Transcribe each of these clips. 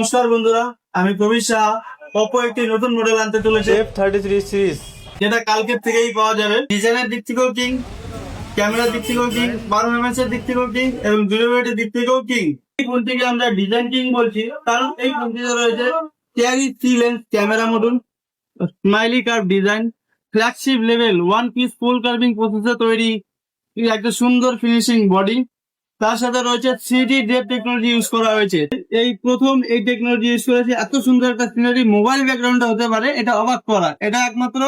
নমস্কার বন্ধুরা, আমি প্রবীর সাহা। অপো একটি নতুন মডেল আনতে চলেছে F33 সিরিজ। যেটা কালকের থেকেই পাওয়া যাবে। ডিজাইনের দিক থেকেও কিং, ক্যামেরার দিক থেকেও কিং, 12 এর দিক থেকেও কিং এবং ডিউরেবিলিটির দিক থেকেও কিং। এই ফোনটিকে আমরা ডিজাইন কিং বলছি কারণ এই ফোনটিতে রয়েছে carry 3 lens camera module, smiley curve design, flagship level 1 piece full carving processor তৈরি, একটা সুন্দর ফিনিশিং বডি। তার সাথে রয়েছে 3D ডেপ টেকনোলজি ইউজ করা হয়েছে। এই প্রথম এই টেকনোলজি ইউজ করেছে, এত সুন্দর একটা সিনারি মোবাইল ব্যাকগ্রাউন্ডে হতে পারে, এটা অবাক করা। এটা একমাত্র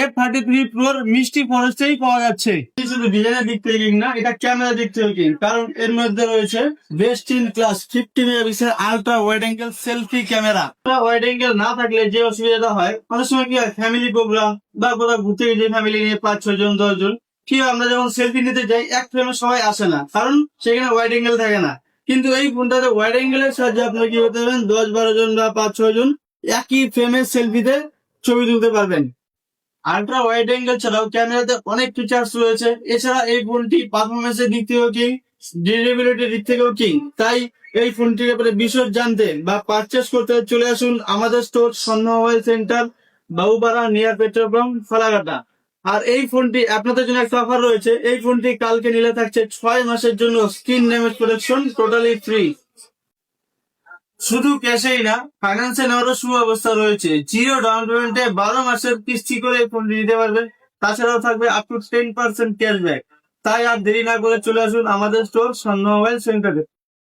F33 প্রোর মিষ্টি ফরেস্টেই পাওয়া যাচ্ছে। শুধু ডিজাইনের দিক থেকে কিং না, এটা ক্যামেরার দিক থেকে কিং, কারণ এর মধ্যে রয়েছে best in class 50 megapixel ultra wide angle selfie camera. Wide angle না থাকলে যে অসুবিধাটা হয়, অনেক সময় কি হয়, ফ্যামিলি প্রোগ্রাম বা কোথাও ঘুরতে গিয়ে ফ্যামিলি নিয়ে 5-6 জন 10 জন, কি হয়, আমরা যখন সেলফি নিতে যাই এক ফ্রেমে সবাই আসে না, কারণ সেখানে ওয়াইড অ্যাঙ্গেল থাকে না। কিন্তু এই ফোনটাতে ওয়াইড অ্যাঙ্গেলের সাহায্যে আপনারা কি করতে পারবেন, 10-12 জন বা 5-6 জন একই ফ্রেমে সেলফিতে ছবি তুলতে পারবেন। আলট্রা ওয়াইড অ্যাঙ্গেল ছাড়াও ক্যামেরাতে অনেক ফিচার্স রয়েছে। এছাড়া এই ফোনটি পারফরমেন্সের দিক থেকেও কিং, ডিউরেবিলিটির দিক থেকেও কিং। তাই এই ফোনটির ব্যাপারে বিশদ জানতে বা পারচেস করতে চলে আসুন আমাদের store Sandhya mobile centre, Babupara, near petrol pump, Falakata. আর এই ফোনটি আপনাদের জন্য একটা অফার রয়েছে। এই ফোনটি কালকে নিলে থাকছে 6 মাসের জন্য screen damage protection totally free. শুধু ক্যাশেই না, ফাইন্যান্সে নেওয়ারও সুব্যবস্থা রয়েছে। জিরো ডাউন পেমেন্টে 12 মাসের কিস্তি করে এই ফোনটি নিতে পারবে। তাছাড়াও থাকবে আপ টু 10% ক্যাশব্যাক। তাই আর দেরি না করে চলে আসুন আমাদের স্টোর সন্ধ্যা মোবাইল সেন্টারে।